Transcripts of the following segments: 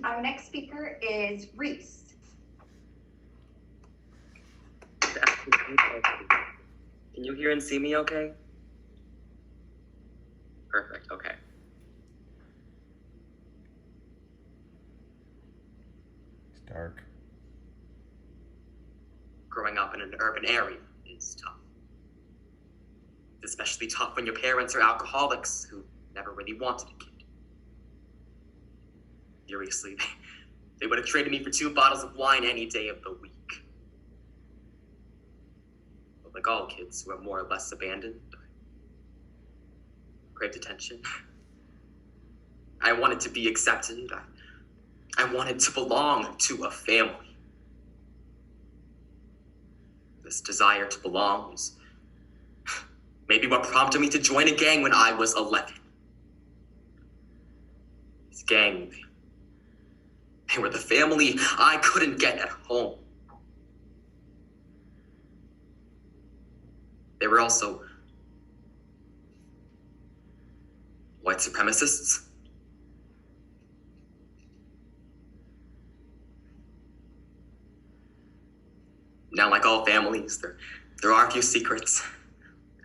Our next speaker is Reece. Can you hear and see me okay? Perfect, okay. It's dark. Growing up in an urban area is tough. It's especially tough when your parents are alcoholics who never really wanted a kid. Seriously, they would have traded me for 2 bottles of wine any day of the week. But like all kids who are more or less abandoned, I craved attention. I wanted to be accepted. I wanted to belong to a family. This desire to belong was maybe what prompted me to join a gang when I was 11. This gang, they were the family I couldn't get at home. They were also white supremacists. Now, like all families, there are a few secrets.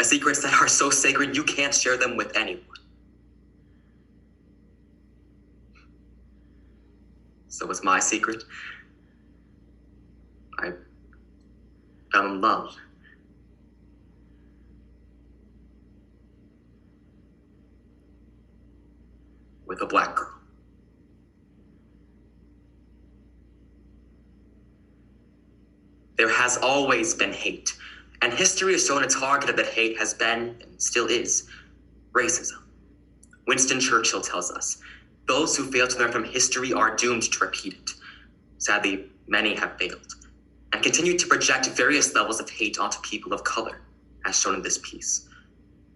Secrets that are so sacred you can't share them with anyone. So was my secret. I fell in love. With a black girl. There has always been hate, and history has shown a target of that hate has been, and still is, racism. Winston Churchill tells us, those who fail to learn from history are doomed to repeat it. Sadly, many have failed, and continue to project various levels of hate onto people of color, as shown in this piece.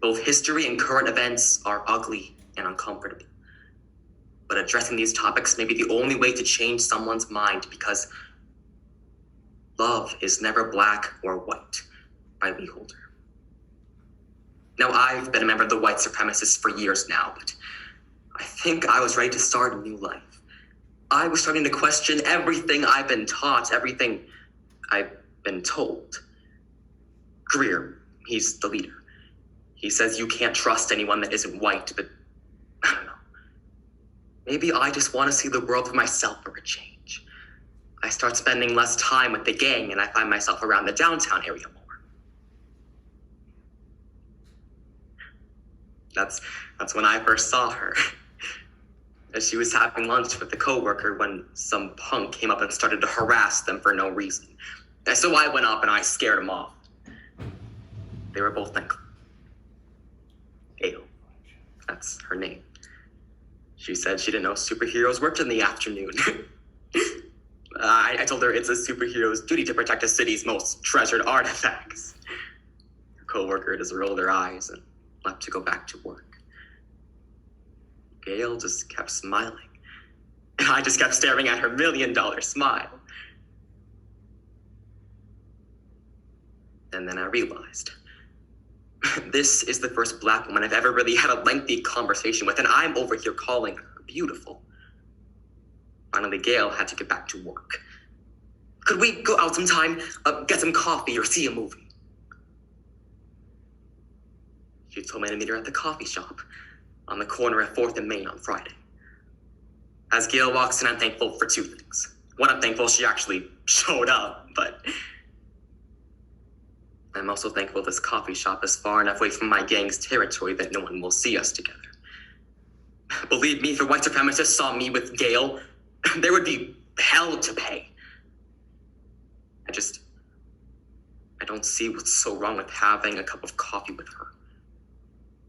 Both history and current events are ugly and uncomfortable. But addressing these topics may be the only way to change someone's mind, because love is never black or white, by Lee Holder. Now, I've been a member of the white supremacists for years now, but I think I was ready to start a new life. I was starting to question everything I've been taught, everything I've been told. Greer, he's the leader. He says you can't trust anyone that isn't white, but I don't know. Maybe I just want to see the world for myself for a change. I start spending less time with the gang and I find myself around the downtown area more. That's when I first saw her. As she was having lunch with a coworker when some punk came up and started to harass them for no reason. And so I went up and I scared them off. They were both thankful. Gail. That's her name. She said she didn't know superheroes worked in the afternoon. I told her it's a superhero's duty to protect a city's most treasured artifacts. Her coworker just rolled her eyes and left to go back to work. Gail just kept smiling, and I just kept staring at her $1 million smile. And then I realized, this is the first black woman I've ever really had a lengthy conversation with, and I'm over here calling her beautiful. Finally, Gail had to get back to work. Could we go out sometime, get some coffee or see a movie? She told me to meet her at the coffee shop on the corner of 4th and Main on Friday. As Gail walks in, I'm thankful for 2 things. One, I'm thankful she actually showed up, but I'm also thankful this coffee shop is far enough away from my gang's territory that no one will see us together. Believe me, if the white supremacists saw me with Gail, there would be hell to pay. I don't see what's so wrong with having a cup of coffee with her.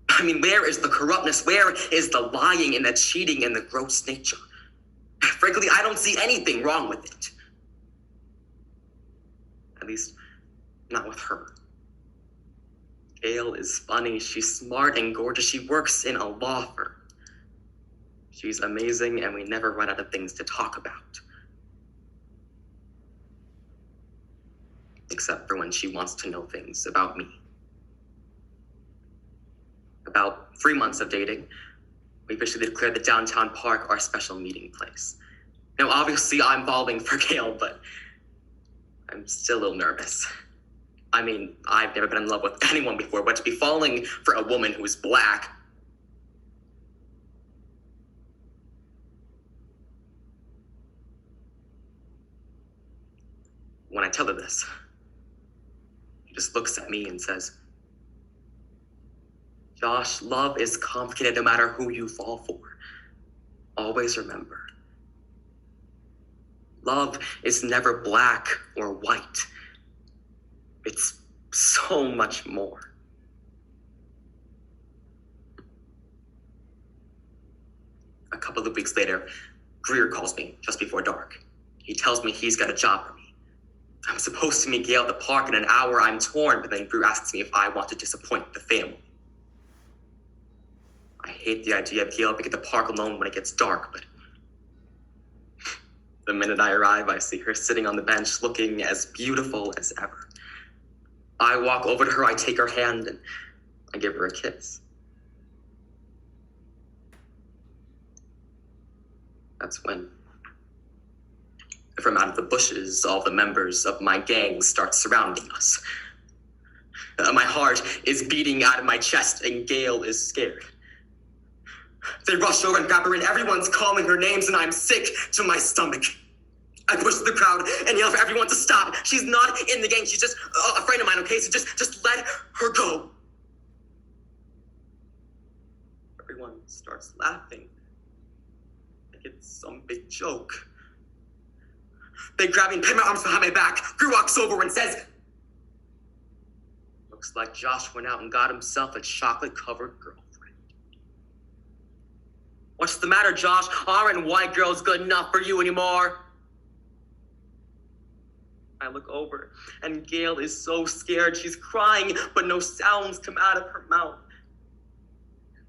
I mean, where is the corruptness? Where is the lying and the cheating and the gross nature? Frankly, I don't see anything wrong with it. At least, not with her. Gail is funny, she's smart and gorgeous, she works in a law firm. She's amazing, and we never run out of things to talk about. Except for when she wants to know things about me. About 3 months of dating, we officially declared the downtown park our special meeting place. Now, obviously, I'm falling for Gail, but I'm still a little nervous. I mean, I've never been in love with anyone before, but to be falling for a woman who is black... When I tell her this, she just looks at me and says, Josh, love is complicated no matter who you fall for. Always remember, love is never black or white. It's so much more. A couple of weeks later, Greer calls me just before dark. He tells me he's got a job for me. I'm supposed to meet Gail at the park in an hour. I'm torn, but then Greer asks me if I want to disappoint the family. I hate the idea of Gail being at the park alone when it gets dark, but the minute I arrive, I see her sitting on the bench looking as beautiful as ever. I walk over to her, I take her hand, and I give her a kiss. That's when, from out of the bushes, all the members of my gang start surrounding us. My heart is beating out of my chest, and Gail is scared. They rush over and grab her, and everyone's calling her names, and I'm sick to my stomach. I push the crowd and yell for everyone to stop. She's not in the gang. She's just a friend of mine, okay? So just let her go. Everyone starts laughing like it's some big joke. They grab me and pin my arms behind my back. Drew walks over and says, looks like Josh went out and got himself a chocolate-covered girlfriend. What's the matter, Josh? Aren't white girls good enough for you anymore? I look over, and Gail is so scared. She's crying, but no sounds come out of her mouth.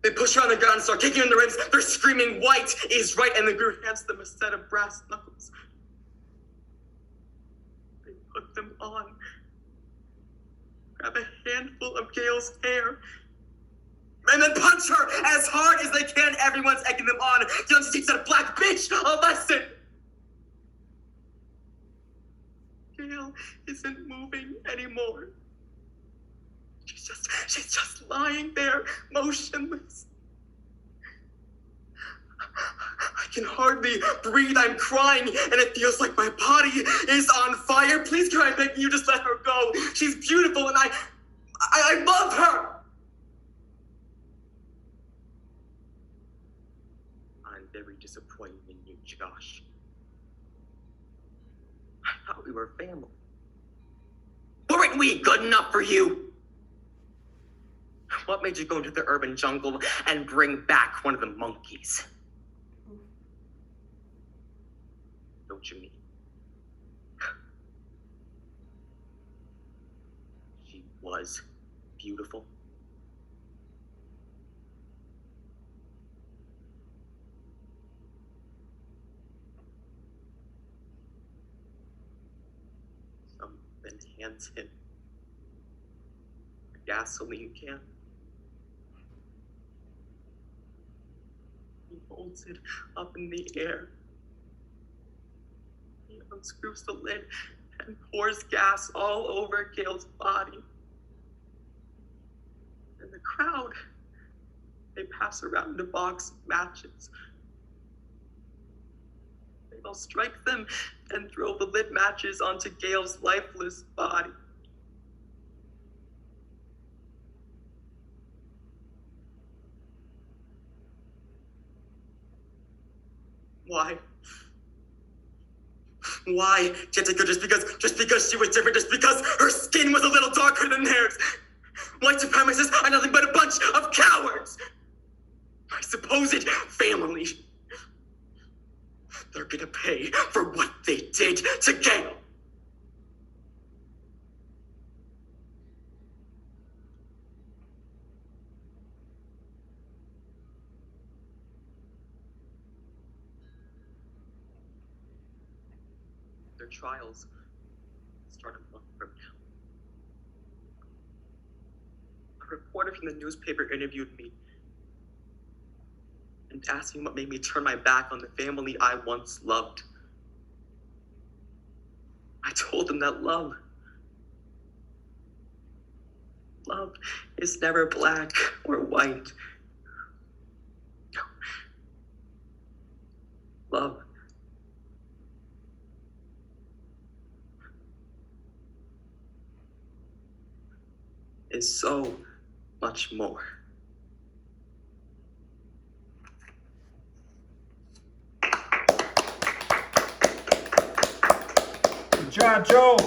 They push her on the ground and start kicking her in the ribs. They're screaming, white is right, and the group hands them a set of brass knuckles. They put them on, grab a handful of Gail's hair, and then punch her as hard as they can. Everyone's egging them on. Young teach that black bitch a lesson. Gail isn't moving anymore. She's just lying there, motionless. I can hardly breathe. I'm crying, and it feels like my body is on fire. Please, can I beg you, just let her go? She's beautiful, and I love her. I'm very disappointed in you, Josh. I thought we were family. Weren't we good enough for you? What made you go into the urban jungle and bring back one of the monkeys? Don't you mean? She was beautiful. Then hands him a gasoline can. He holds it up in the air. He unscrews the lid and pours gas all over Gail's body. And the crowd, they pass around a box of matches. They'll strike them and throw the lit matches onto Gail's lifeless body. Why? Why can't I go just because she was different, just because her skin was a little darker than theirs? White supremacists are nothing but a bunch of cowards. My supposed family. They're gonna pay for what they did to Gail. Their trials start a month from now. A reporter from the newspaper interviewed me and asked me what made me turn my back on the family I once loved. I told him that love is never black or white. No. Love is so much more. Good job, Joe.